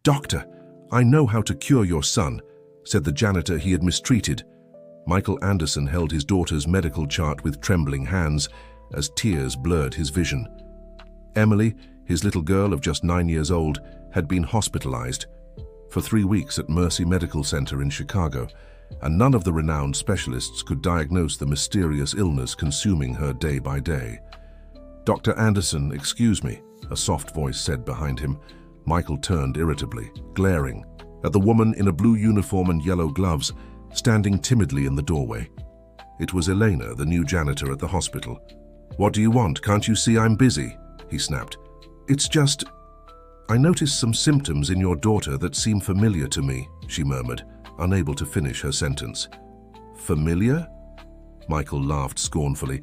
"Doctor, I know how to cure your son," said the janitor he had mistreated. Michael Anderson held his daughter's medical chart with trembling hands as tears blurred his vision. Emily, his little girl of just 9 years old, had been hospitalized for 3 weeks at Mercy Medical Center in Chicago, and none of the renowned specialists could diagnose the mysterious illness consuming her day by day. "Dr. Anderson, excuse me," a soft voice said behind him. Michael turned irritably, glaring at the woman in a blue uniform and yellow gloves, standing timidly in the doorway. It was Elena, the new janitor at the hospital. "What do you want? Can't you see I'm busy?" he snapped. "It's just, I noticed some symptoms in your daughter that seem familiar to me," she murmured, unable to finish her sentence. "Familiar?" Michael laughed scornfully.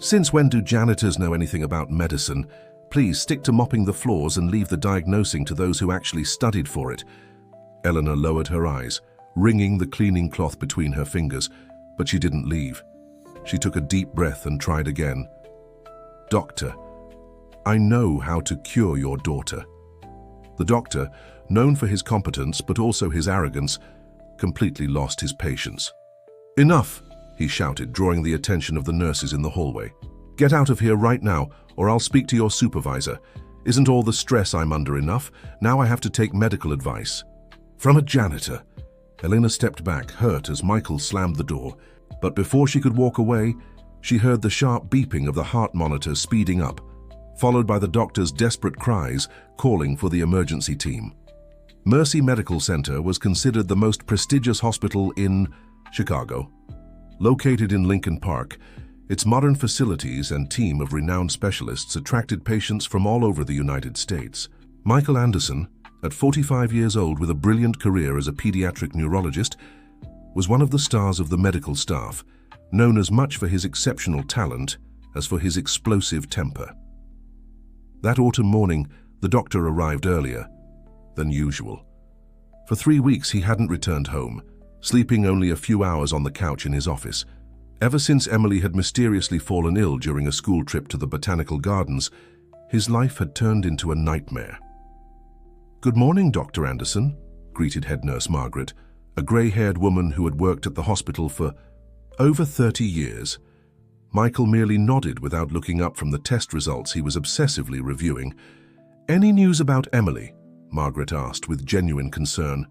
"Since when do janitors know anything about medicine? Please stick to mopping the floors and leave the diagnosing to those who actually studied for it." Eleanor lowered her eyes, wringing the cleaning cloth between her fingers, but she didn't leave. She took a deep breath and tried again. "Doctor, I know how to cure your daughter." The doctor, known for his competence but also his arrogance, completely lost his patience. "Enough!" he shouted, drawing the attention of the nurses in the hallway. "Get out of here right now, or I'll speak to your supervisor. Isn't all the stress I'm under enough? Now I have to take medical advice." From a janitor. Elena stepped back, hurt as Michael slammed the door, but before she could walk away, she heard the sharp beeping of the heart monitor speeding up, followed by the doctor's desperate cries calling for the emergency team. Mercy Medical Center was considered the most prestigious hospital in Chicago. Located in Lincoln Park, its modern facilities and team of renowned specialists attracted patients from all over the United States. Michael Anderson, at 45 years old with a brilliant career as a pediatric neurologist, was one of the stars of the medical staff, known as much for his exceptional talent as for his explosive temper. That autumn morning, the doctor arrived earlier than usual. For 3 weeks he hadn't returned home, sleeping only a few hours on the couch in his office. Ever since Emily had mysteriously fallen ill during a school trip to the botanical gardens, his life had turned into a nightmare. "Good morning, Dr. Anderson," greeted head nurse Margaret, a grey-haired woman who had worked at the hospital for over 30 years. Michael merely nodded without looking up from the test results he was obsessively reviewing. "Any news about Emily?" Margaret asked with genuine concern.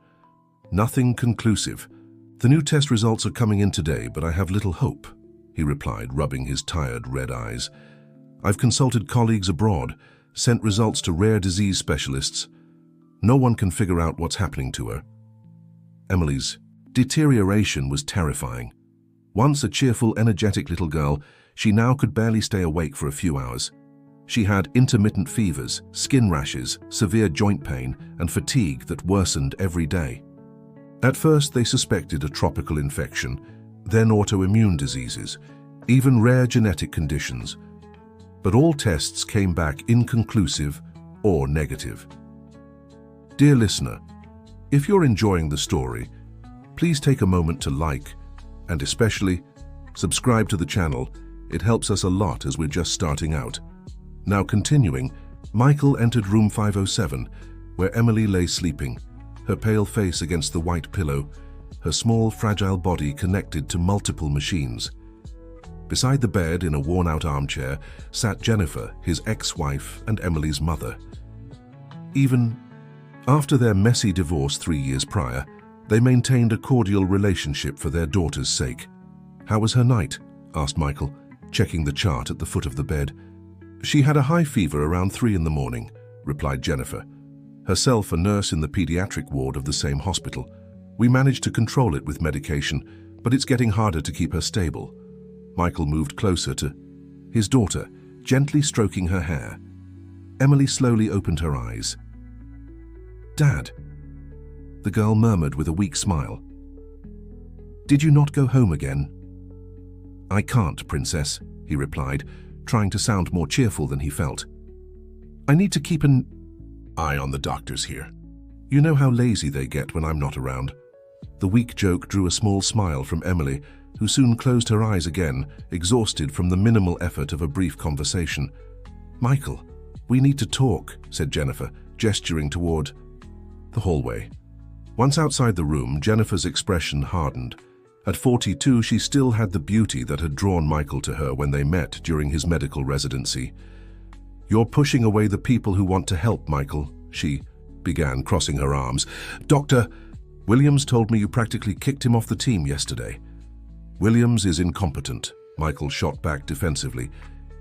"Nothing conclusive. The new test results are coming in today, but I have little hope," he replied, rubbing his tired red eyes. "I've consulted colleagues abroad, sent results to rare disease specialists. No one can figure out what's happening to her." Emily's deterioration was terrifying. Once a cheerful, energetic little girl, she now could barely stay awake for a few hours. She had intermittent fevers, skin rashes, severe joint pain, and fatigue that worsened every day. At first, they suspected a tropical infection, then autoimmune diseases, even rare genetic conditions. But all tests came back inconclusive or negative. Dear listener, if you're enjoying the story, please take a moment to like, and especially subscribe to the channel. It helps us a lot as we're just starting out. Now continuing, Michael entered room 507, where Emily lay sleeping, her pale face against the white pillow, her small, fragile body connected to multiple machines. Beside the bed, in a worn-out armchair, sat Jennifer, his ex-wife and Emily's mother. Even after their messy divorce 3 years prior, they maintained a cordial relationship for their daughter's sake. "How was her night?" asked Michael, checking the chart at the foot of the bed. "She had a high fever around 3 in the morning, replied Jennifer, herself a nurse in the pediatric ward of the same hospital. "We managed to control it with medication, but it's getting harder to keep her stable." Michael moved closer to his daughter, gently stroking her hair. Emily slowly opened her eyes. "Dad," the girl murmured with a weak smile. "Did you not go home again?" "I can't, Princess," he replied, trying to sound more cheerful than he felt. "I need to keep an eye on the doctors here. You know how lazy they get when I'm not around." The weak joke drew a small smile from Emily, who soon closed her eyes again, exhausted from the minimal effort of a brief conversation. "Michael, we need to talk," said Jennifer, gesturing toward The hallway. Once outside the room, Jennifer's expression hardened. At 42, she still had the beauty that had drawn Michael to her when they met during his medical residency. "You're pushing away the people who want to help, Michael," she began, crossing her arms. "Doctor, Williams told me you practically kicked him off the team yesterday." "Williams is incompetent," Michael shot back defensively.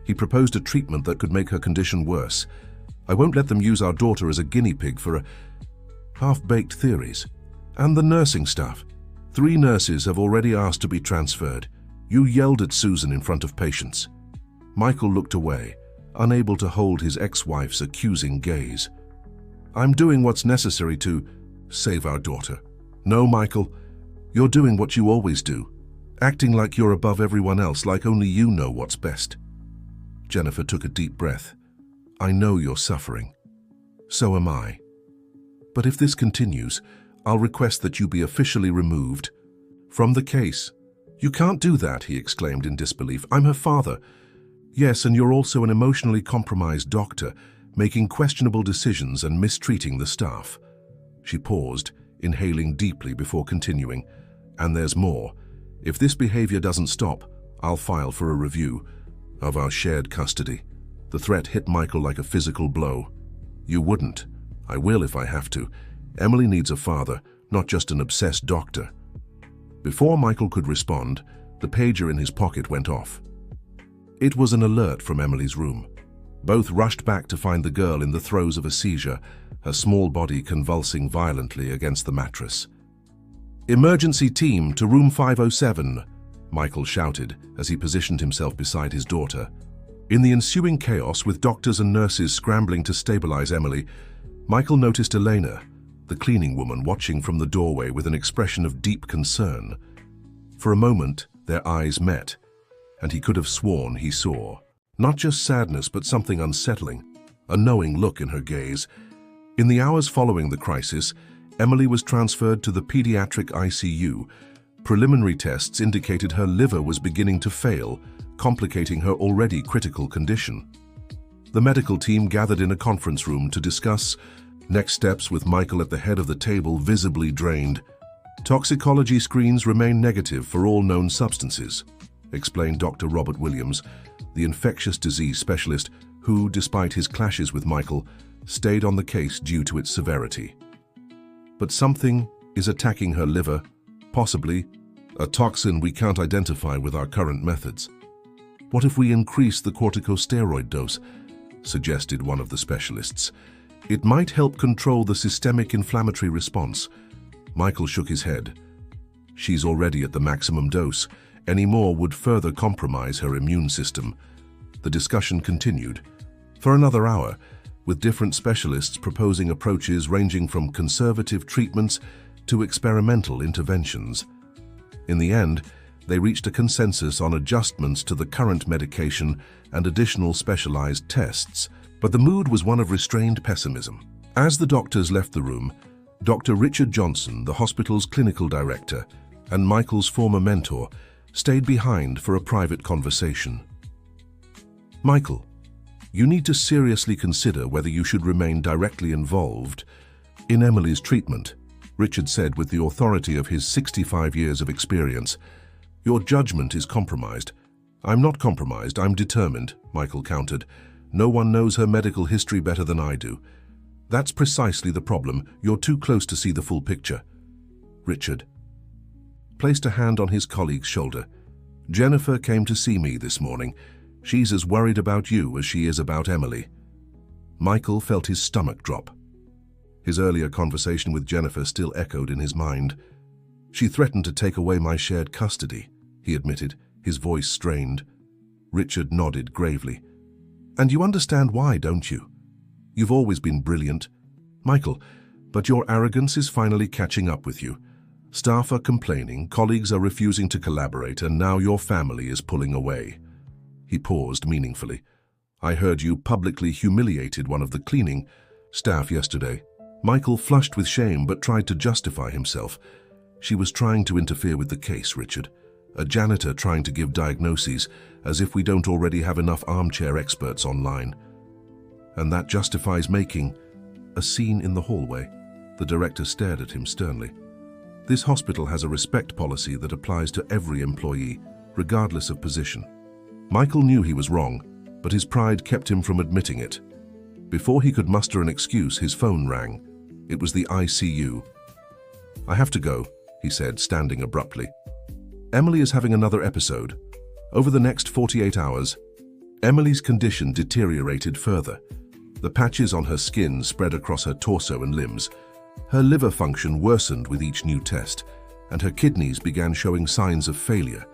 "He proposed a treatment that could make her condition worse. I won't let them use our daughter as a guinea pig for half-baked theories. And the nursing staff. 3 nurses have already asked to be transferred. You yelled at Susan in front of patients." Michael looked away, unable to hold his ex-wife's accusing gaze. "I'm doing what's necessary to save our daughter." "No, Michael. You're doing what you always do, acting like you're above everyone else, like only you know what's best." Jennifer took a deep breath. "I know you're suffering. So am I. But if this continues, I'll request that you be officially removed from the case." "You can't do that," he exclaimed in disbelief. "I'm her father." "Yes, and you're also an emotionally compromised doctor, making questionable decisions and mistreating the staff." She paused, inhaling deeply before continuing. "And there's more. If this behavior doesn't stop, I'll file for a review of our shared custody." The threat hit Michael like a physical blow. "You wouldn't. I will if I have to. Emily needs a father, not just an obsessed doctor." Before Michael could respond, the pager in his pocket went off. It was an alert from Emily's room. Both rushed back to find the girl in the throes of a seizure, her small body convulsing violently against the mattress. "Emergency team to room 507, Michael shouted as he positioned himself beside his daughter. In the ensuing chaos, with doctors and nurses scrambling to stabilize Emily, Michael noticed Elena, the cleaning woman, watching from the doorway with an expression of deep concern. For a moment, their eyes met, and he could have sworn he saw not just sadness but something unsettling, a knowing look in her gaze. In the hours following the crisis, Emily was transferred to the pediatric ICU. Preliminary tests indicated her liver was beginning to fail, complicating her already critical condition. The medical team gathered in a conference room to discuss next steps, with Michael at the head of the table, visibly drained. "Toxicology screens remain negative for all known substances," explained Dr. Robert Williams, the infectious disease specialist who, despite his clashes with Michael, stayed on the case due to its severity. "But something is attacking her liver, possibly a toxin we can't identify with our current methods." "What if we increase the corticosteroid dose?" suggested one of the specialists. "It might help control the systemic inflammatory response." Michael shook his head. "She's already at the maximum dose. Any more would further compromise her immune system." The discussion continued for another hour, with different specialists proposing approaches ranging from conservative treatments to experimental interventions. In the end, they reached a consensus on adjustments to the current medication and additional specialized tests, but the mood was one of restrained pessimism. As the doctors left the room, Dr. Richard Johnson, the hospital's clinical director, and Michael's former mentor, stayed behind for a private conversation. "Michael, you need to seriously consider whether you should remain directly involved in Emily's treatment," Richard said with the authority of his 65 years of experience. "Your judgment is compromised." "I'm not compromised, I'm determined," Michael countered. "No one knows her medical history better than I do." "That's precisely the problem. You're too close to see the full picture." Richard placed a hand on his colleague's shoulder. "Jennifer came to see me this morning. She's as worried about you as she is about Emily." Michael felt his stomach drop. His earlier conversation with Jennifer still echoed in his mind. "She threatened to take away my shared custody," he admitted, his voice strained. Richard nodded gravely. "And you understand why, don't you? You've always been brilliant, Michael, but your arrogance is finally catching up with you. Staff are complaining, colleagues are refusing to collaborate, and now your family is pulling away." He paused meaningfully. "I heard you publicly humiliated one of the cleaning staff yesterday." Michael flushed with shame but tried to justify himself. "She was trying to interfere with the case, Richard. A janitor trying to give diagnoses, as if we don't already have enough armchair experts online. And that justifies making a scene in the hallway." The director stared at him sternly. This hospital has a respect policy that applies to every employee, regardless of position. Michael knew he was wrong, but his pride kept him from admitting it. Before he could muster an excuse, his phone rang. It was the ICU. "I have to go," he said, standing abruptly. "Emily is having another episode. Over the next 48 hours, Emily's condition deteriorated further. The patches on her skin spread across her torso and limbs. Her liver function worsened with each new test, and her kidneys began showing signs of failure.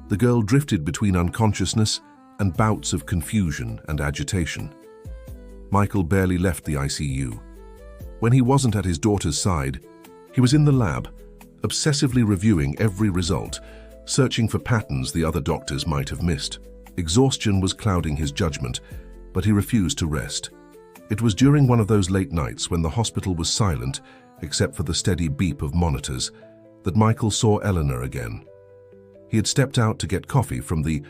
The girl drifted between unconsciousness and bouts of confusion and agitation." Michael barely left the ICU. When he wasn't at his daughter's side, he was in the lab, obsessively reviewing every result, searching for patterns the other doctors might have missed. Exhaustion was clouding his judgment, but he refused to rest. It was during one of those late nights when the hospital was silent, except for the steady beep of monitors, that Michael saw Eleanor again. He had stepped out to get coffee from the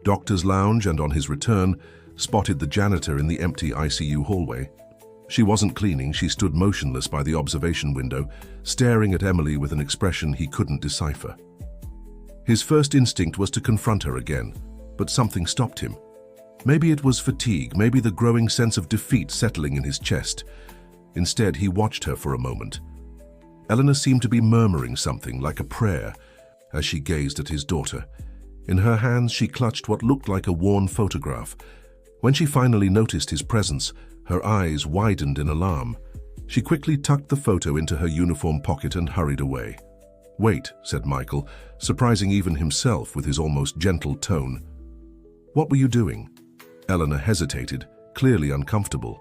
doctor's lounge and on his return, spotted the janitor in the empty ICU hallway. She wasn't cleaning, she stood motionless by the observation window, staring at Emily with an expression he couldn't decipher. His first instinct was to confront her again, but something stopped him. Maybe it was fatigue, maybe the growing sense of defeat settling in his chest. Instead, he watched her for a moment. Eleanor seemed to be murmuring something like a prayer as she gazed at his daughter. In her hands, she clutched what looked like a worn photograph. When she finally noticed his presence, her eyes widened in alarm. She quickly tucked the photo into her uniform pocket and hurried away. "Wait," said Michael, surprising even himself with his almost gentle tone. "What were you doing?" Eleanor hesitated, clearly uncomfortable.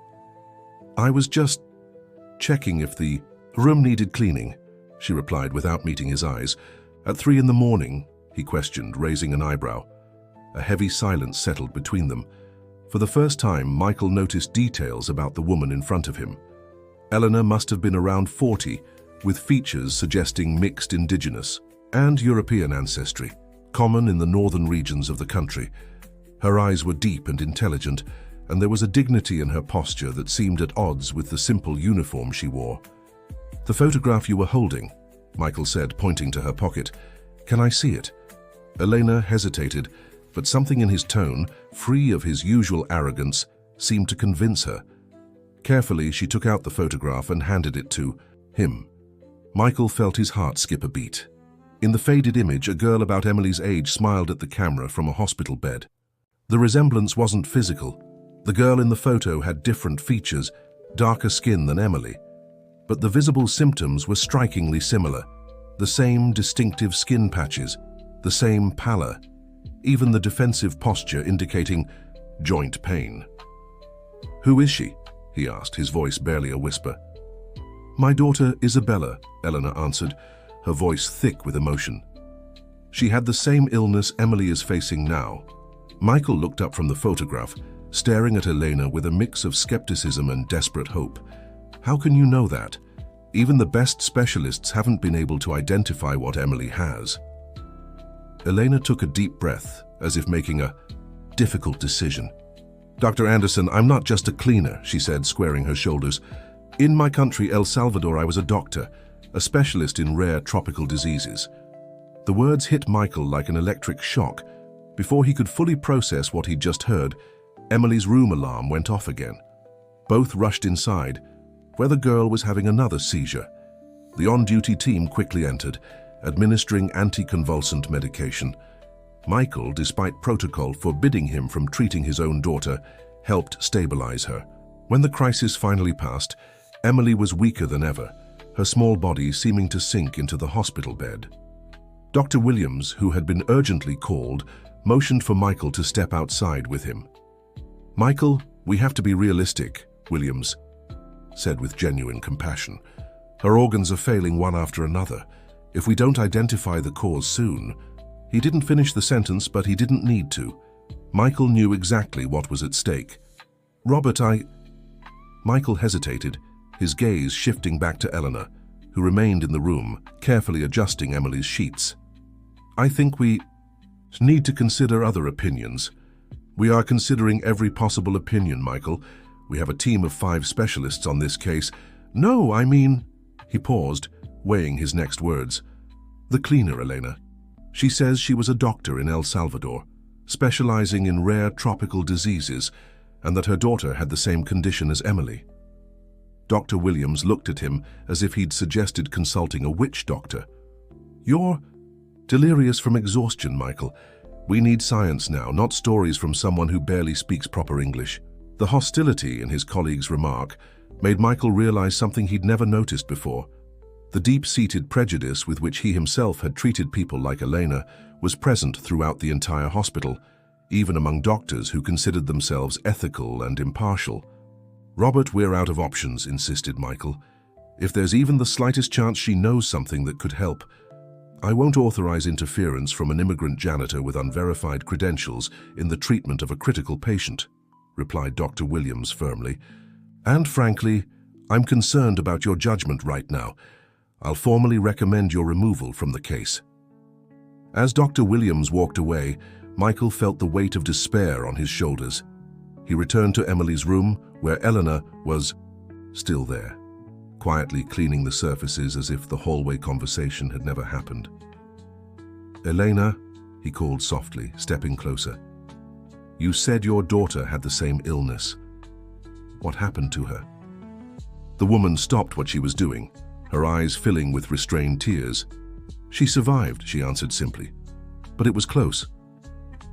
"I was just checking if the room needed cleaning," she replied without meeting his eyes. "At 3 in the morning?" he questioned, raising an eyebrow. A heavy silence settled between them. For the first time, Michael noticed details about the woman in front of him. Eleanor must have been around 40, with features suggesting mixed indigenous and European ancestry, common in the northern regions of the country. Her eyes were deep and intelligent, and there was a dignity in her posture that seemed at odds with the simple uniform she wore. "The photograph you were holding," Michael said, pointing to her pocket. "Can I see it?" Elena hesitated, but something in his tone, free of his usual arrogance, seemed to convince her. Carefully, she took out the photograph and handed it to him. Michael felt his heart skip a beat. In the faded image, a girl about Emily's age smiled at the camera from a hospital bed. The resemblance wasn't physical. The girl in the photo had different features, darker skin than Emily. But the visible symptoms were strikingly similar. The same distinctive skin patches, the same pallor, even the defensive posture indicating joint pain. "Who is she?" he asked, his voice barely a whisper. "My daughter, Isabella," Eleanor answered, her voice thick with emotion. "She had the same illness Emily is facing now." Michael looked up from the photograph, staring at Elena with a mix of skepticism and desperate hope. "How can you know that? Even the best specialists haven't been able to identify what Emily has." Elena took a deep breath, as if making a difficult decision. "Dr. Anderson, I'm not just a cleaner," she said, squaring her shoulders. "In my country, El Salvador, I was a doctor, a specialist in rare tropical diseases." The words hit Michael like an electric shock. Before he could fully process what he'd just heard, Emily's room alarm went off again. Both rushed inside, where the girl was having another seizure. The on-duty team quickly entered, administering anticonvulsant medication. Michael, despite protocol forbidding him from treating his own daughter, helped stabilize her. When the crisis finally passed, Emily was weaker than ever, her small body seeming to sink into the hospital bed. Dr. Williams, who had been urgently called, motioned for Michael to step outside with him. "Michael, we have to be realistic," Williams said with genuine compassion. "Her organs are failing one after another. If we don't identify the cause soon..." He didn't finish the sentence, but he didn't need to. Michael knew exactly what was at stake. "Robert, Michael hesitated, his gaze shifting back to Eleanor, who remained in the room, carefully adjusting Emily's sheets. "I think we need to consider other opinions." "We are considering every possible opinion, Michael. We have a team of 5 specialists on this case." "No, I mean..." He paused, weighing his next words. The cleaner, Elena. She says she was a doctor in El Salvador, specializing in rare tropical diseases, and that her daughter had the same condition as Emily. Dr. Williams looked at him as if he'd suggested consulting a witch doctor. You're delirious from exhaustion, Michael. We need science now, not stories from someone who barely speaks proper English. The hostility in his colleague's remark made Michael realize something he'd never noticed before. The deep-seated prejudice with which he himself had treated people like Elena was present throughout the entire hospital, even among doctors who considered themselves ethical and impartial. Robert, we're out of options, insisted Michael. If there's even the slightest chance she knows something that could help, I won't authorize interference from an immigrant janitor with unverified credentials in the treatment of a critical patient, replied Dr. Williams firmly. And frankly, I'm concerned about your judgment right now. I'll formally recommend your removal from the case. As Dr. Williams walked away, Michael felt the weight of despair on his shoulders. He returned to Emily's room, where Eleanor was still there, quietly cleaning the surfaces as if the hallway conversation had never happened. Elena, he called softly, stepping closer. You said your daughter had the same illness. What happened to her? The woman stopped what she was doing, her eyes filling with restrained tears. She survived, she answered simply. But it was close.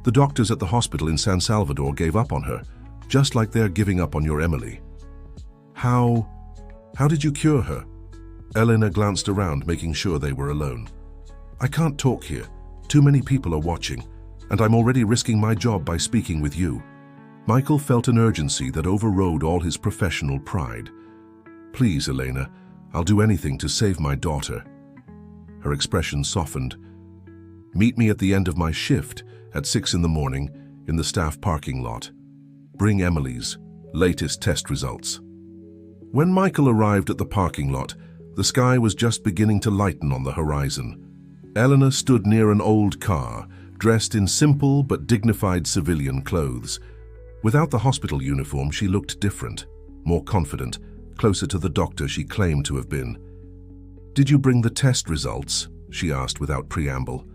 The doctors at the hospital in San Salvador gave up on her, just like they're giving up on your Emily. How did you cure her? Elena glanced around, making sure they were alone. I can't talk here. Too many people are watching, and I'm already risking my job by speaking with you. Michael felt an urgency that overrode all his professional pride. Please, Elena, I'll do anything to save my daughter. Her expression softened. Meet me at the end of my shift at 6 in the morning in the staff parking lot. Bring Emily's latest test results. When Michael arrived at the parking lot, the sky was just beginning to lighten on the horizon. Eleanor stood near an old car, dressed in simple but dignified civilian clothes. Without the hospital uniform, she looked different, more confident, closer to the doctor she claimed to have been. Did you bring the test results? She asked without preamble.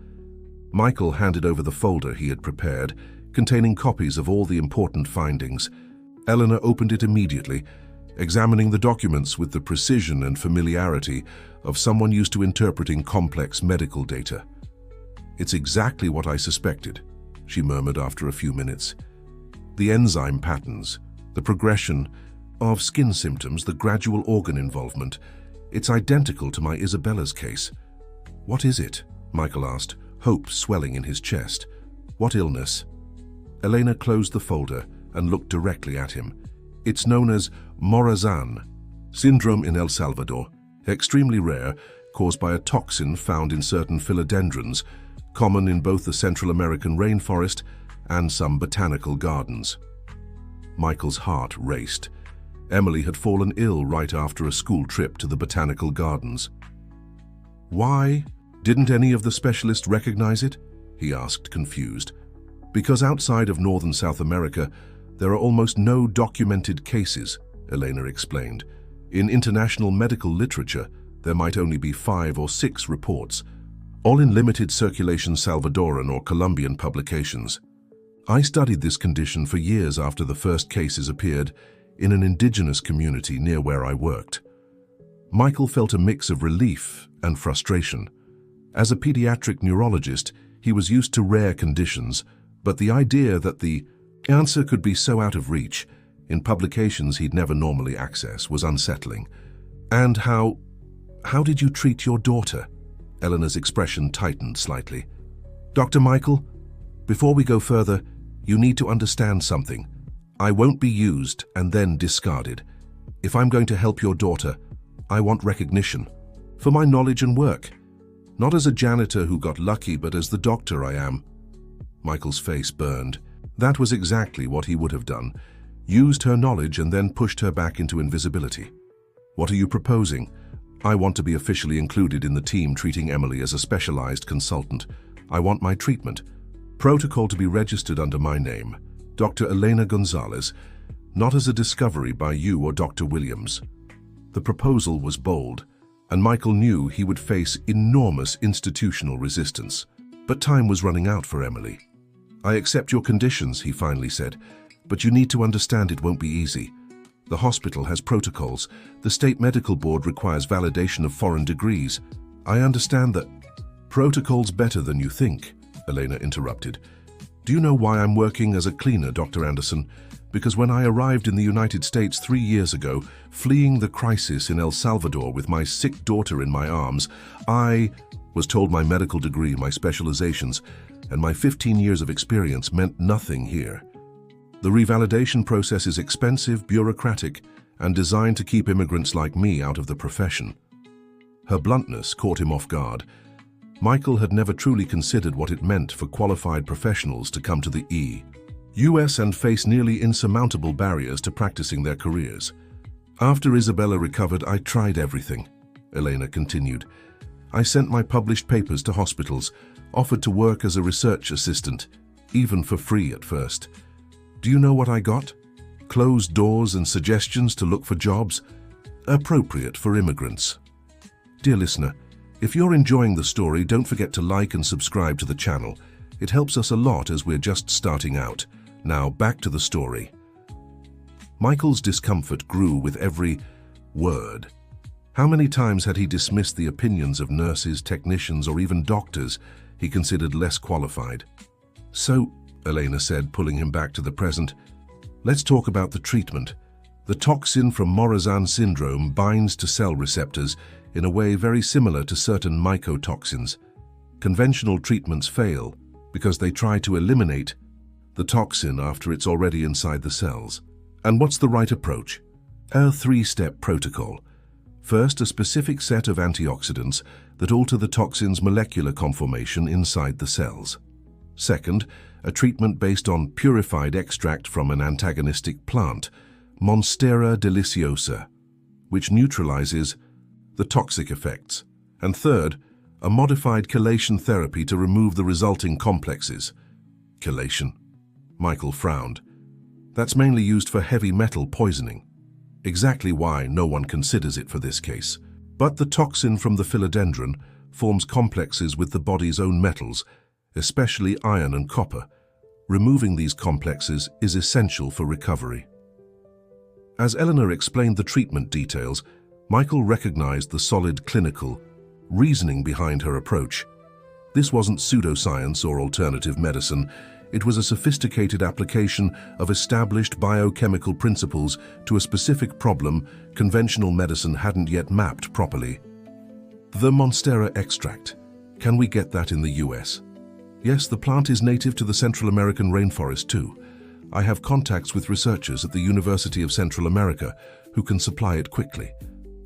Michael handed over the folder he had prepared, containing copies of all the important findings. Eleanor opened it immediately, examining the documents with the precision and familiarity of someone used to interpreting complex medical data. It's exactly what I suspected, she murmured after a few minutes. The enzyme patterns, the progression of skin symptoms, the gradual organ involvement, it's identical to my Isabella's case. What is it? Michael asked, hope swelling in his chest. What illness? Elena closed the folder and looked directly at him. It's known as Morazan syndrome in El Salvador, extremely rare, caused by a toxin found in certain philodendrons, common in both the Central American rainforest and some botanical gardens. Michael's heart raced. Emily had fallen ill right after a school trip to the botanical gardens. Why didn't any of the specialists recognize it? He asked, confused. Because outside of northern South America, there are almost no documented cases, Elena explained. In international medical literature, there might only be 5 or 6 reports, all in limited circulation Salvadoran or Colombian publications. I studied this condition for years after the first cases appeared in an indigenous community near where I worked. Michael felt a mix of relief and frustration. As a pediatric neurologist, he was used to rare conditions, but the idea that the answer could be so out of reach in publications he'd never normally access was unsettling. And how did you treat your daughter? Eleanor's expression tightened slightly. Dr. Michael, before we go further, you need to understand something. I won't be used and then discarded. If I'm going to help your daughter, I want recognition for my knowledge and work. Not as a janitor who got lucky, but as the doctor I am. Michael's face burned. That was exactly what he would have done. Used her knowledge and then pushed her back into invisibility. What are you proposing? I want to be officially included in the team treating Emily as a specialized consultant. I want my treatment. Protocol to be registered under my name, Dr. Elena Gonzalez, not as a discovery by you or Dr. Williams. The proposal was bold, and Michael knew he would face enormous institutional resistance. But time was running out for Emily. "I accept your conditions," he finally said, "but you need to understand it won't be easy. The hospital has protocols. The state medical board requires validation of foreign degrees. I understand that." "Protocols better than you think," Elena interrupted. "Do you know why I'm working as a cleaner, Dr. Anderson? Because when I arrived in the United States 3 years ago, fleeing the crisis in El Salvador with my sick daughter in my arms, I was told my medical degree, my specializations, and my 15 years of experience meant nothing here. The revalidation process is expensive, bureaucratic, and designed to keep immigrants like me out of the profession." Her bluntness caught him off guard. Michael had never truly considered what it meant for qualified professionals to come to the U.S. and face nearly insurmountable barriers to practicing their careers. "After Isabella recovered, I tried everything," Elena continued. "I sent my published papers to hospitals, offered to work as a research assistant, even for free at first. Do you know what I got? Closed doors and suggestions to look for jobs appropriate for immigrants." Dear listener, if you're enjoying the story, don't forget to like and subscribe to the channel. It helps us a lot as we're just starting out. Now back to the story. Michael's discomfort grew with every word. How many times had he dismissed the opinions of nurses, technicians, or even doctors he considered less qualified? "So," Elena said, pulling him back to the present, "let's talk about the treatment. The toxin from Morazan syndrome binds to cell receptors in a way very similar to certain mycotoxins. Conventional treatments fail because they try to eliminate the toxin after it's already inside the cells. And what's the right approach? A 3-step protocol. First, a specific set of antioxidants that alter the toxin's molecular conformation inside the cells. Second, a treatment based on purified extract from an antagonistic plant, Monstera deliciosa, which neutralizes the toxic effects. And third, a modified chelation therapy to remove the resulting complexes. Chelation? Michael frowned. That's mainly used for heavy metal poisoning. Exactly why no one considers it for this case. But the toxin from the philodendron forms complexes with the body's own metals, especially iron and copper. Removing these complexes is essential for recovery. As Eleanor explained the treatment details, Michael recognized the solid clinical reasoning behind her approach. This wasn't pseudoscience or alternative medicine. It was a sophisticated application of established biochemical principles to a specific problem conventional medicine hadn't yet mapped properly. The Monstera extract. Can we get that in the US? Yes, the plant is native to the Central American rainforest too. I have contacts with researchers at the University of Central America who can supply it quickly.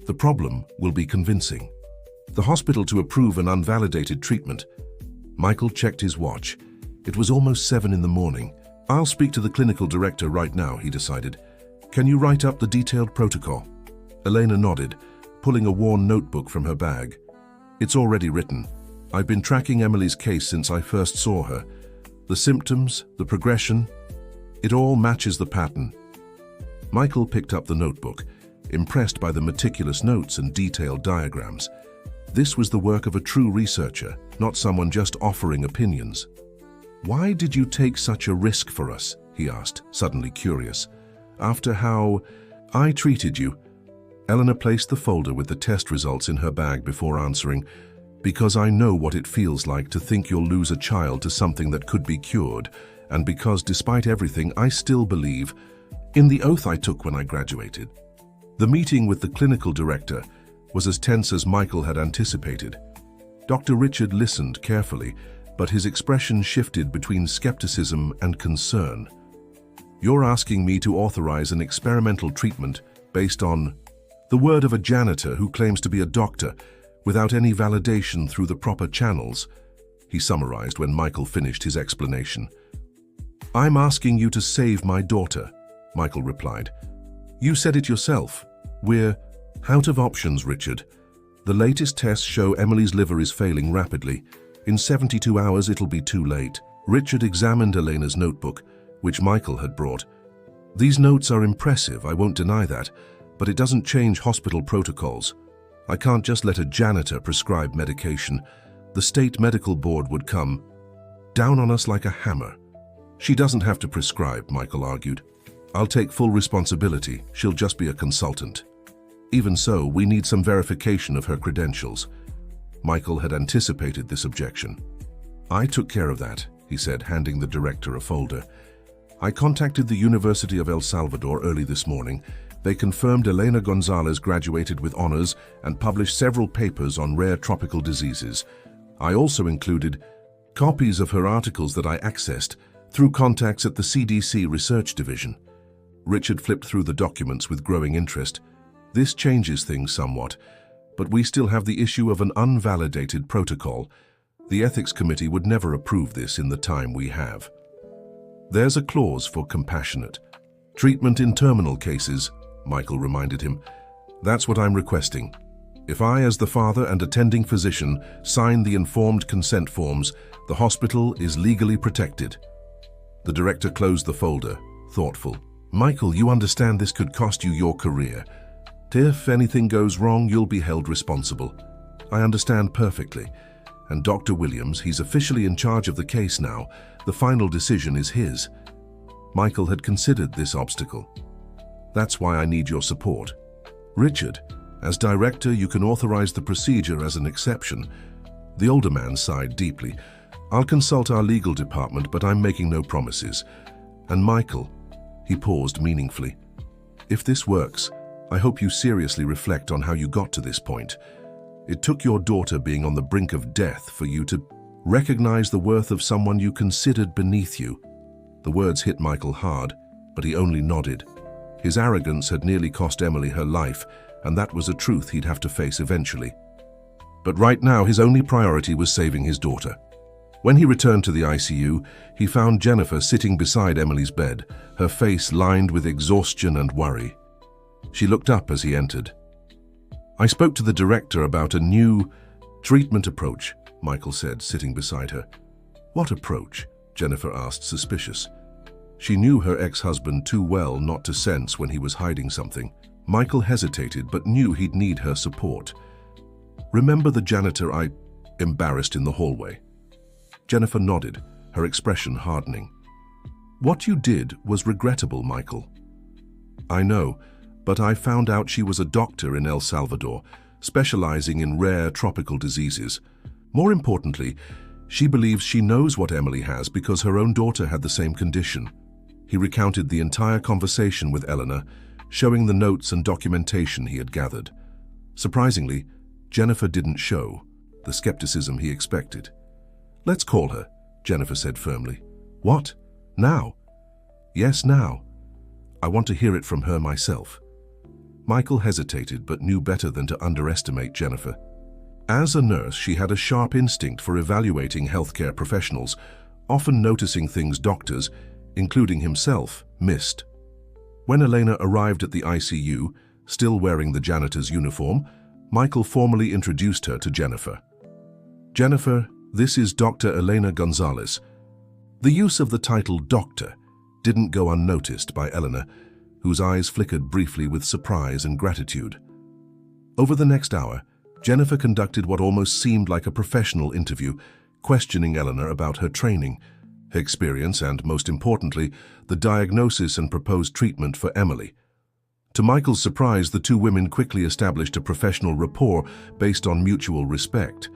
The problem will be convincing. The hospital to approve an unvalidated treatment. Michael checked his watch. It was almost 7 in the morning. "I'll speak to the clinical director right now," he decided. "Can you write up the detailed protocol?" Elena nodded, pulling a worn notebook from her bag. "It's already written. I've been tracking Emily's case since I first saw her. The symptoms, the progression, it all matches the pattern." Michael picked up the notebook, impressed by the meticulous notes and detailed diagrams. This was the work of a true researcher, not someone just offering opinions. "Why did you take such a risk for us?" he asked, suddenly curious. "After how I treated you?" Eleanor placed the folder with the test results in her bag before answering. "Because I know what it feels like to think you'll lose a child to something that could be cured, and because, despite everything, I still believe in the oath I took when I graduated." The meeting with the clinical director was as tense as Michael had anticipated. Dr. Richard listened carefully, but his expression shifted between skepticism and concern. "You're asking me to authorize an experimental treatment based on the word of a janitor who claims to be a doctor, without any validation through the proper channels," he summarized when Michael finished his explanation. "I'm asking you to save my daughter," Michael replied. "You said it yourself. We're out of options, Richard. The latest tests show Emily's liver is failing rapidly. In 72 hours, it'll be too late." Richard examined Elena's notebook, which Michael had brought. "These notes are impressive, I won't deny that, but it doesn't change hospital protocols. I can't just let a janitor prescribe medication. The state medical board would come down on us like a hammer. She doesn't have to prescribe, Michael argued. I'll take full responsibility. She'll just be a consultant. Even so, we need some verification of her credentials. Michael had anticipated this objection. I took care of that, he said, handing the director a folder. I contacted the University of El Salvador early this morning. They confirmed Elena Gonzalez graduated with honors and published several papers on rare tropical diseases. I also included copies of her articles that I accessed through contacts at the CDC Research Division. Richard flipped through the documents with growing interest. This changes things somewhat, but we still have the issue of an unvalidated protocol. The Ethics Committee would never approve this in the time we have. There's a clause for compassionate treatment in terminal cases, Michael reminded him. That's what I'm requesting. If I, as the father and attending physician, sign the informed consent forms, the hospital is legally protected. The director closed the folder, thoughtful. Michael, you understand this could cost you your career. If anything goes wrong, you'll be held responsible. I understand perfectly. And Dr. Williams, he's officially in charge of the case now. The final decision is his. Michael had considered this obstacle. That's why I need your support. Richard, as director, you can authorize the procedure as an exception. The older man sighed deeply. I'll consult our legal department, but I'm making no promises. And Michael, he paused meaningfully. If this works, I hope you seriously reflect on how you got to this point. It took your daughter being on the brink of death for you to recognize the worth of someone you considered beneath you. The words hit Michael hard, but he only nodded. His arrogance had nearly cost Emily her life, and that was a truth he'd have to face eventually. But right now, his only priority was saving his daughter. When he returned to the ICU, he found Jennifer sitting beside Emily's bed, her face lined with exhaustion and worry. She looked up as he entered. I spoke to the director about a new treatment approach, Michael said, sitting beside her. What approach? Jennifer asked, suspicious. She knew her ex-husband too well not to sense when he was hiding something. Michael hesitated, but knew he'd need her support. Remember the janitor I embarrassed in the hallway? Jennifer nodded, her expression hardening. What you did was regrettable, Michael. I know, but I found out she was a doctor in El Salvador, specializing in rare tropical diseases. More importantly, she believes she knows what Emily has because her own daughter had the same condition. He recounted the entire conversation with Eleanor, showing the notes and documentation he had gathered. Surprisingly, Jennifer didn't show the skepticism he expected. Let's call her, Jennifer said firmly. What? Now? Yes, now. I want to hear it from her myself. Michael hesitated but knew better than to underestimate Jennifer. As a nurse, she had a sharp instinct for evaluating healthcare professionals, often noticing things doctors, including himself, missed. When Elena arrived at the ICU, still wearing the janitor's uniform, Michael formally introduced her to Jennifer. Jennifer, this is Dr. Elena Gonzalez. The use of the title doctor didn't go unnoticed by Eleanor, whose eyes flickered briefly with surprise and gratitude. Over the next hour, Jennifer conducted what almost seemed like a professional interview, questioning Eleanor about her training, her experience, and, most importantly, the diagnosis and proposed treatment for Emily. To Michael's surprise, the two women quickly established a professional rapport based on mutual respect.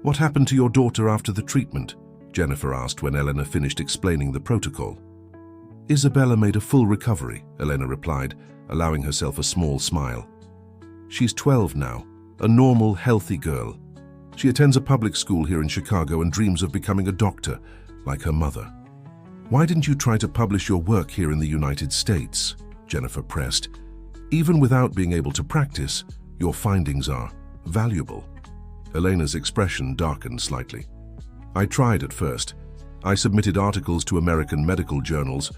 What happened to your daughter after the treatment? Jennifer asked when Eleanor finished explaining the protocol. Isabella made a full recovery, Elena replied, allowing herself a small smile. She's 12 now, a normal, healthy girl. She attends a public school here in Chicago and dreams of becoming a doctor, like her mother. Why didn't you try to publish your work here in the United States? Jennifer pressed. Even without being able to practice, your findings are valuable. Elena's expression darkened slightly. I tried at first. I submitted articles to American medical journals,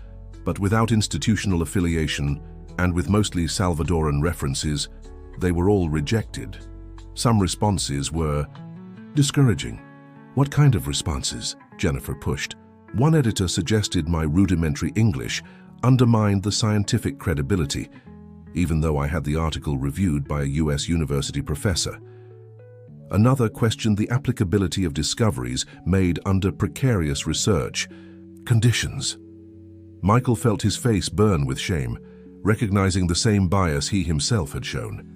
but without institutional affiliation and with mostly Salvadoran references, they were all rejected. Some responses were discouraging. What kind of responses? Jennifer pushed. One editor suggested my rudimentary English undermined the scientific credibility. even though I had the article reviewed by a US university professor. Another questioned the applicability of discoveries made under precarious research conditions. Michael felt his face burn with shame, recognizing the same bias he himself had shown.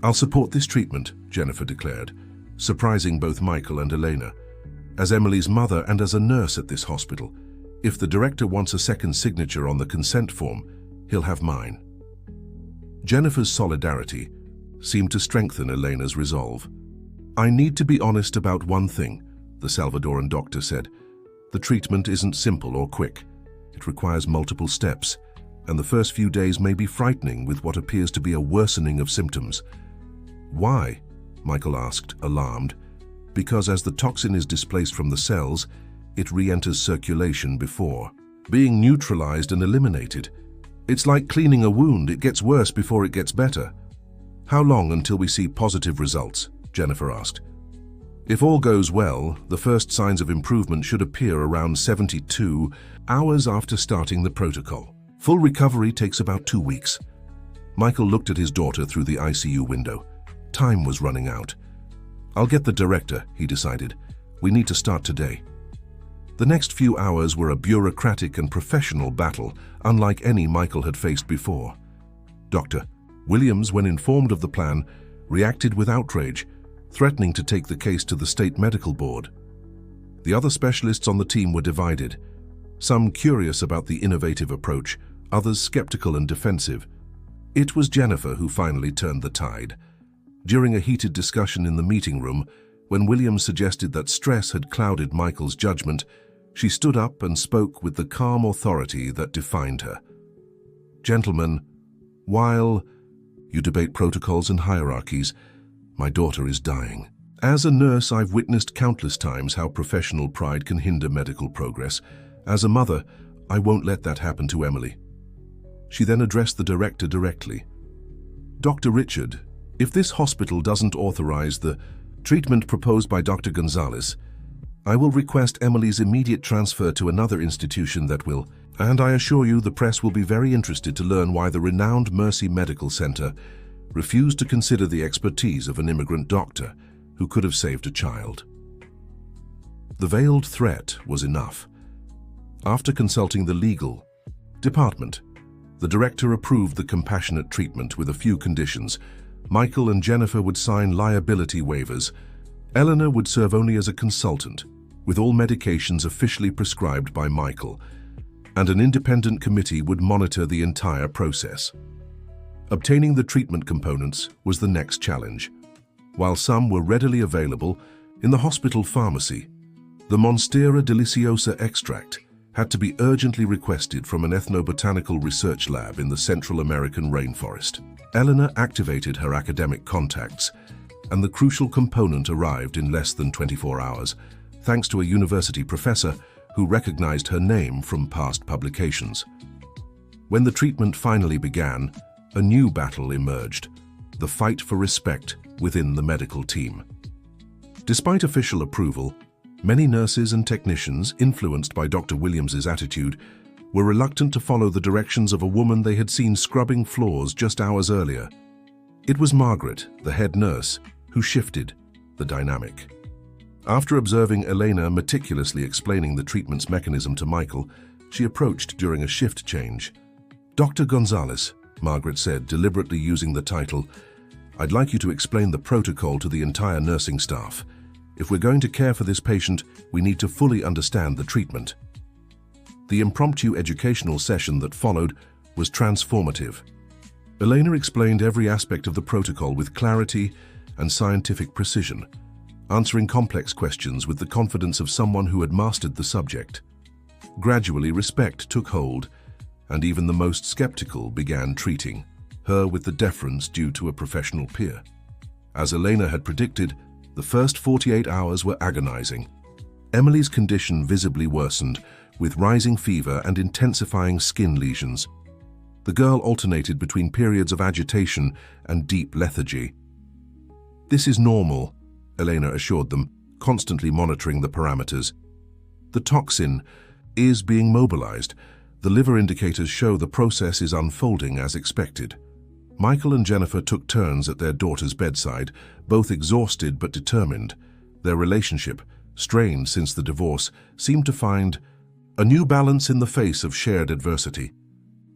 "I'll support this treatment," Jennifer declared, surprising both Michael and Elena. "As Emily's mother and as a nurse at this hospital, if the director wants a second signature on the consent form, he'll have mine." Jennifer's solidarity seemed to strengthen Elena's resolve. "I need to be honest about one thing," the Salvadoran doctor said. "The treatment isn't simple or quick. It requires multiple steps, and the first few days may be frightening with what appears to be a worsening of symptoms." "Why?" Michael asked, alarmed. "Because as the toxin is displaced from the cells, it re-enters circulation before being neutralized and eliminated. It's like cleaning a wound, it gets worse before it gets better." "How long until we see positive results?" Jennifer asked. "If all goes well, the first signs of improvement should appear around 72 hours after starting the protocol. Full recovery takes about 2 weeks." Michael looked at his daughter through the ICU window. Time was running out. "I'll get the director," he decided. "We need to start today." The next few hours were a bureaucratic and professional battle, unlike any Michael had faced before. Dr. Williams, when informed of the plan, reacted with outrage, threatening to take the case to the state medical board. The other specialists on the team were divided, some curious about the innovative approach, others skeptical and defensive. It was Jennifer who finally turned the tide. During a heated discussion in the meeting room, when Williams suggested that stress had clouded Michael's judgment, she stood up and spoke with the calm authority that defined her. "Gentlemen, while you debate protocols and hierarchies, my daughter is dying. As a nurse, I've witnessed countless times how professional pride can hinder medical progress. As a mother, I won't let that happen to Emily." She then addressed the director directly. "Dr. Richard, if this hospital doesn't authorize the treatment proposed by Dr. Gonzalez, I will request Emily's immediate transfer to another institution that will, and I assure you the press will be very interested to learn why the renowned Mercy Medical Center refused to consider the expertise of an immigrant doctor who could have saved a child." The veiled threat was enough. After consulting the legal department, the director approved the compassionate treatment with a few conditions. Michael and Jennifer would sign liability waivers. Eleanor would serve only as a consultant, with all medications officially prescribed by Michael, and an independent committee would monitor the entire process. Obtaining the treatment components was the next challenge. While some were readily available in the hospital pharmacy, the Monstera deliciosa extract had to be urgently requested from an ethnobotanical research lab in the Central American rainforest. Eleanor activated her academic contacts, and the crucial component arrived in less than 24 hours, thanks to a university professor who recognized her name from past publications. When the treatment finally began, a new battle emerged, the fight for respect within the medical team. Despite official approval, many nurses and technicians, influenced by Dr. Williams's attitude, were reluctant to follow the directions of a woman they had seen scrubbing floors just hours earlier. It was Margaret, the head nurse, who shifted the dynamic. After observing Elena meticulously explaining the treatment's mechanism to Michael, she approached during a shift change. "Dr. Gonzalez," Margaret said, deliberately using the title, "I'd like you to explain the protocol to the entire nursing staff. If we're going to care for this patient, we need to fully understand the treatment." The impromptu educational session that followed was transformative. Elena explained every aspect of the protocol with clarity and scientific precision, answering complex questions with the confidence of someone who had mastered the subject. Gradually, respect took hold, and even the most skeptical began treating her with the deference due to a professional peer. As Elena had predicted, the first 48 hours were agonizing. Emily's condition visibly worsened, with rising fever and intensifying skin lesions. The girl alternated between periods of agitation and deep lethargy. "This is normal," Elena assured them, constantly monitoring the parameters. "The toxin is being mobilized. The liver indicators show the process is unfolding as expected." Michael and Jennifer took turns at their daughter's bedside, both exhausted but determined. Their relationship, strained since the divorce, seemed to find a new balance in the face of shared adversity.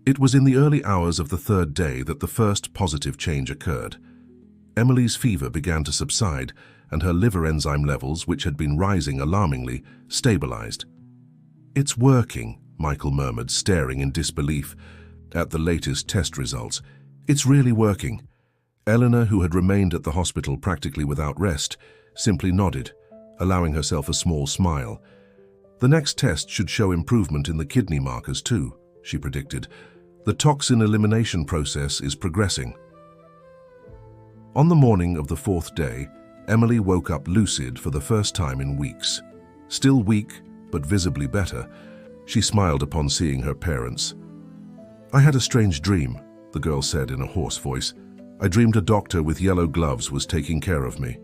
It was in the early hours of the third day that the first positive change occurred. Emily's fever began to subside, and her liver enzyme levels, which had been rising alarmingly, stabilized. "It's working," Michael murmured, staring in disbelief at the latest test results. "It's really working." Eleanor, who had remained at the hospital practically without rest, simply nodded, allowing herself a small smile. "The next test should show improvement in the kidney markers too," she predicted. "The toxin elimination process is progressing." On the morning of the fourth day, Emily woke up lucid for the first time in weeks. Still weak, but visibly better, she smiled upon seeing her parents. "I had a strange dream," the girl said in a hoarse voice. "I dreamed a doctor with yellow gloves was taking care of me."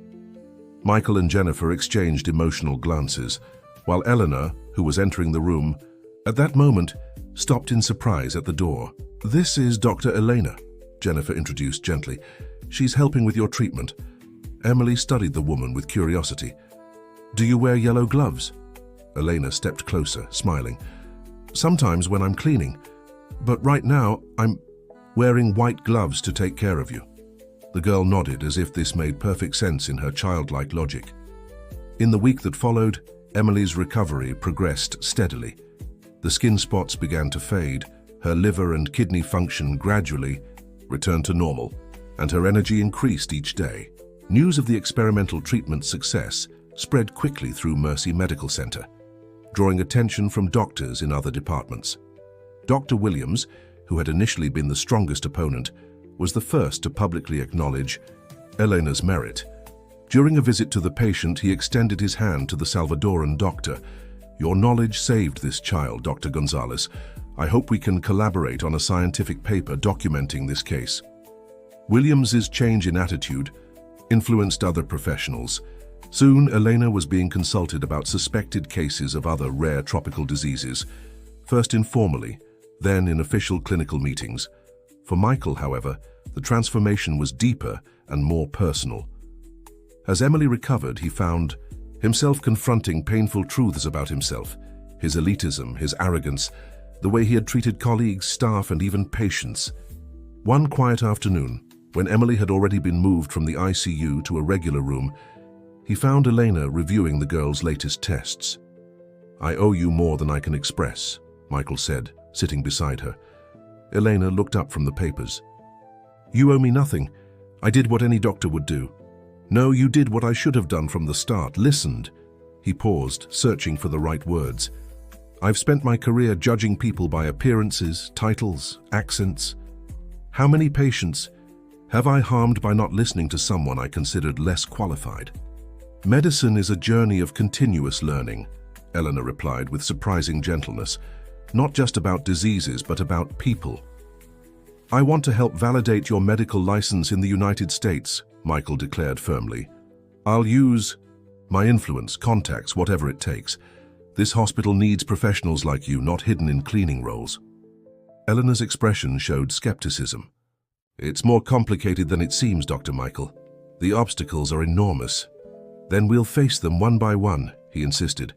Michael and Jennifer exchanged emotional glances, while Eleanor, who was entering the room, at that moment stopped in surprise at the door. "This is Dr. Elena," Jennifer introduced gently. "She's helping with your treatment." Emily studied the woman with curiosity. "Do you wear yellow gloves?" Elena stepped closer, smiling. "Sometimes when I'm cleaning, but right now I'm wearing white gloves to take care of you." The girl nodded as if this made perfect sense in her childlike logic. In the week that followed, Emily's recovery progressed steadily. The skin spots began to fade, her liver and kidney function gradually returned to normal, and her energy increased each day. News of the experimental treatment's success spread quickly through Mercy Medical Center, drawing attention from doctors in other departments. Dr. Williams, who had initially been the strongest opponent, was the first to publicly acknowledge Elena's merit. During a visit to the patient, he extended his hand to the Salvadoran doctor. "Your knowledge saved this child, Dr. Gonzalez. I hope we can collaborate on a scientific paper documenting this case." Williams's change in attitude influenced other professionals. Soon, Elena was being consulted about suspected cases of other rare tropical diseases, first informally, then in official clinical meetings. For Michael, however, the transformation was deeper and more personal. As Emily recovered, he found himself confronting painful truths about himself, his elitism, his arrogance, the way he had treated colleagues, staff, and even patients. One quiet afternoon, when Emily had already been moved from the ICU to a regular room, he found Elena reviewing the girl's latest tests. "I owe you more than I can express," Michael said, sitting beside her. Elena looked up from the papers. "You owe me nothing. I did what any doctor would do." "No, you did what I should have done from the start, listened." He paused, searching for the right words. "I've spent my career judging people by appearances, titles, accents. How many patients have I harmed by not listening to someone I considered less qualified?" "Medicine is a journey of continuous learning," Eleanor replied with surprising gentleness. "Not just about diseases, but about people." "I want to help validate your medical license in the United States," Michael declared firmly. "I'll use my influence, contacts, whatever it takes. This hospital needs professionals like you, not hidden in cleaning roles." Eleanor's expression showed skepticism. "It's more complicated than it seems, Dr. Michael. The obstacles are enormous." "Then we'll face them one by one," he insisted,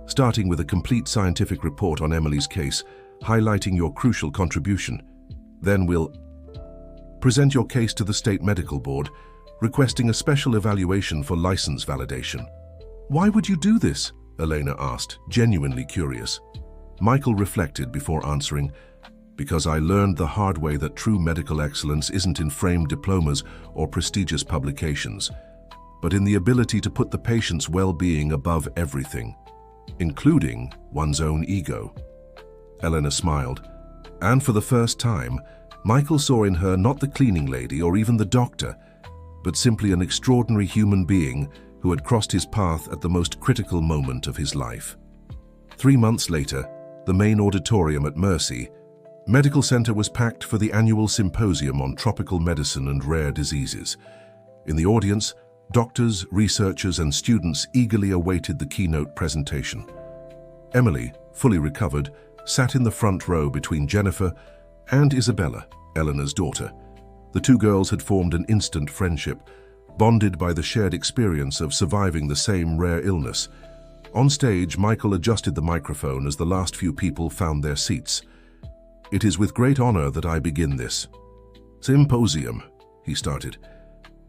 starting with a complete scientific report on Emily's case, highlighting your crucial contribution. "Then we'll present your case to the State Medical Board, requesting a special evaluation for license validation." "Why would you do this?" Elena asked, genuinely curious. Michael reflected before answering, "Because I learned the hard way that true medical excellence isn't in framed diplomas or prestigious publications, but in the ability to put the patient's well-being above everything, including one's own ego." Elena smiled, and for the first time, Michael saw in her not the cleaning lady or even the doctor, but simply an extraordinary human being who had crossed his path at the most critical moment of his life. 3 months later, the main auditorium at Mercy Medical Center was packed for the annual symposium on tropical medicine and rare diseases. In the audience, doctors, researchers, and students eagerly awaited the keynote presentation. Emily, fully recovered, sat in the front row between Jennifer and Isabella, Eleanor's daughter. The two girls had formed an instant friendship, bonded by the shared experience of surviving the same rare illness. On stage, Michael adjusted the microphone as the last few people found their seats. "It is with great honor that I begin this symposium," he started.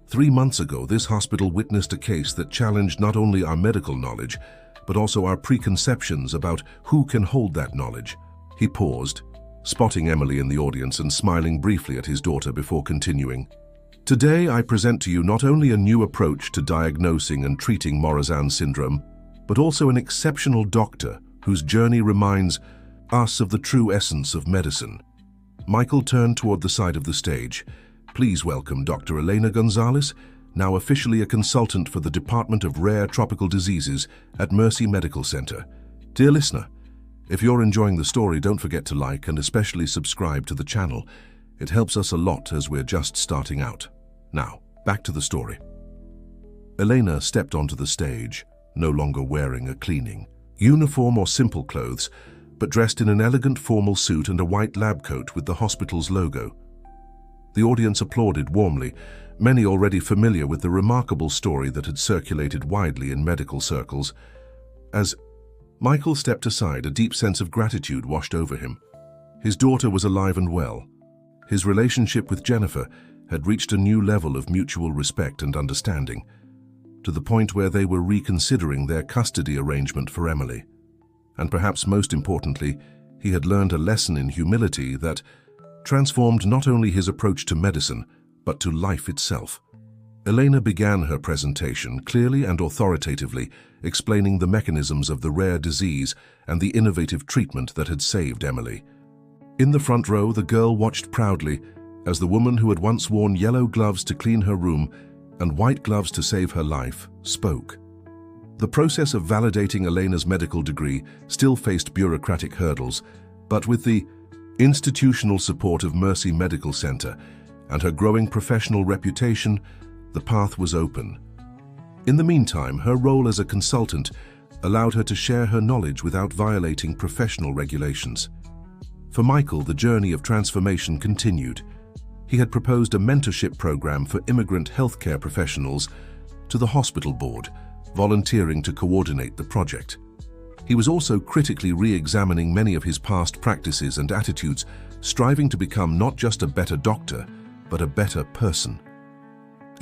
3 months ago, this hospital witnessed a case that challenged not only our medical knowledge, but also our preconceptions about who can hold that knowledge. He paused, spotting Emily in the audience and smiling briefly at his daughter before continuing. "Today, I present to you not only a new approach to diagnosing and treating Morazan syndrome, but also an exceptional doctor whose journey reminds us of the true essence of medicine." Michael turned toward the side of the stage. "Please welcome Dr. Elena Gonzalez, now officially a consultant for the Department of Rare Tropical Diseases at Mercy Medical Center." Dear listener, if you're enjoying the story, don't forget to like and especially subscribe to the channel. It helps us a lot as we're just starting out. Now, back to the story. Elena stepped onto the stage, no longer wearing a cleaning uniform or simple clothes, but dressed in an elegant formal suit and a white lab coat with the hospital's logo. The audience applauded warmly, many already familiar with the remarkable story that had circulated widely in medical circles. As Michael stepped aside, a deep sense of gratitude washed over him. His daughter was alive and well. His relationship with Jennifer had reached a new level of mutual respect and understanding, to the point where they were reconsidering their custody arrangement for Emily. And perhaps most importantly, he had learned a lesson in humility that transformed not only his approach to medicine, but to life itself. Elena began her presentation clearly and authoritatively, explaining the mechanisms of the rare disease and the innovative treatment that had saved Emily. In the front row, the girl watched proudly as the woman who had once worn yellow gloves to clean her room and white gloves to save her life spoke. The process of validating Elena's medical degree still faced bureaucratic hurdles, but with the institutional support of Mercy Medical Center and her growing professional reputation, the path was open. In the meantime, her role as a consultant allowed her to share her knowledge without violating professional regulations. For Michael, the journey of transformation continued. He had proposed a mentorship program for immigrant healthcare professionals to the hospital board, volunteering to coordinate the project. He was also critically re-examining many of his past practices and attitudes, striving to become not just a better doctor, but a better person.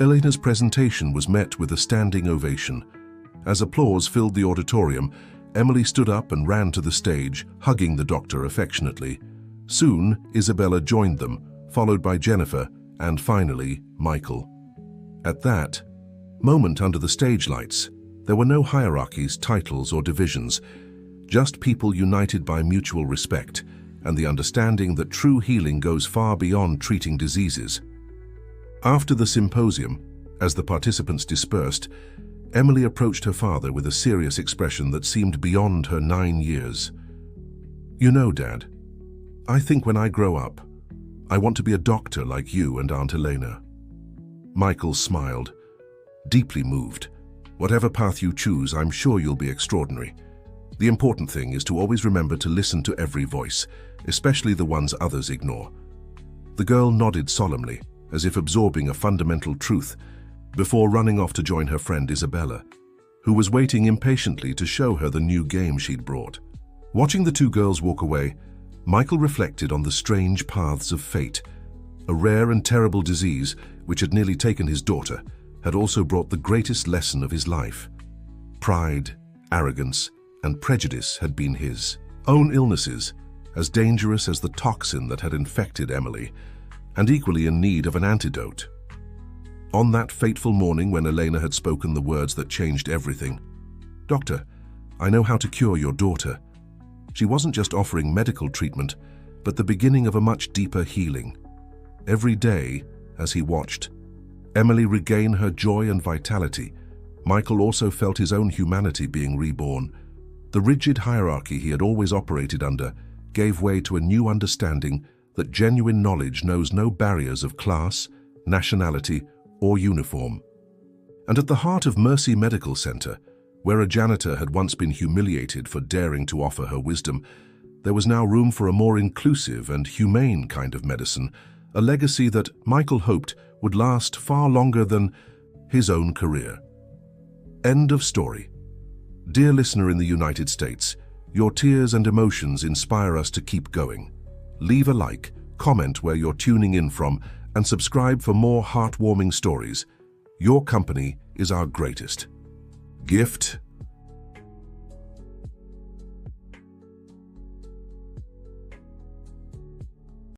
Elena's presentation was met with a standing ovation. As applause filled the auditorium, Emily stood up and ran to the stage, hugging the doctor affectionately. Soon, Isabella joined them, followed by Jennifer, and finally, Michael. At that moment under the stage lights, there were no hierarchies, titles, or divisions, just people united by mutual respect and the understanding that true healing goes far beyond treating diseases. After the symposium, as the participants dispersed, Emily approached her father with a serious expression that seemed beyond her 9 years. "You know, Dad, I think when I grow up, I want to be a doctor like you and Aunt Elena." Michael smiled, deeply moved. "Whatever path you choose, I'm sure you'll be extraordinary. The important thing is to always remember to listen to every voice, especially the ones others ignore." The girl nodded solemnly, as if absorbing a fundamental truth, before running off to join her friend Isabella, who was waiting impatiently to show her the new game she'd brought. Watching the two girls walk away, Michael reflected on the strange paths of fate. A rare and terrible disease, which had nearly taken his daughter, had also brought the greatest lesson of his life. Pride, arrogance, and prejudice had been his own illnesses, as dangerous as the toxin that had infected Emily, and equally in need of an antidote. On that fateful morning when Elena had spoken the words that changed everything, "Doctor, I know how to cure your daughter," she wasn't just offering medical treatment, but the beginning of a much deeper healing. Every day, as he watched Emily regain her joy and vitality, Michael also felt his own humanity being reborn. The rigid hierarchy he had always operated under gave way to a new understanding that genuine knowledge knows no barriers of class, nationality, or uniform. And at the heart of Mercy Medical Center, where a janitor had once been humiliated for daring to offer her wisdom, there was now room for a more inclusive and humane kind of medicine, a legacy that Michael hoped would last far longer than his own career. End of story. Dear listener in the United States, your tears and emotions inspire us to keep going. Leave a like, comment where you're tuning in from, and subscribe for more heartwarming stories. Your company is our greatest gift.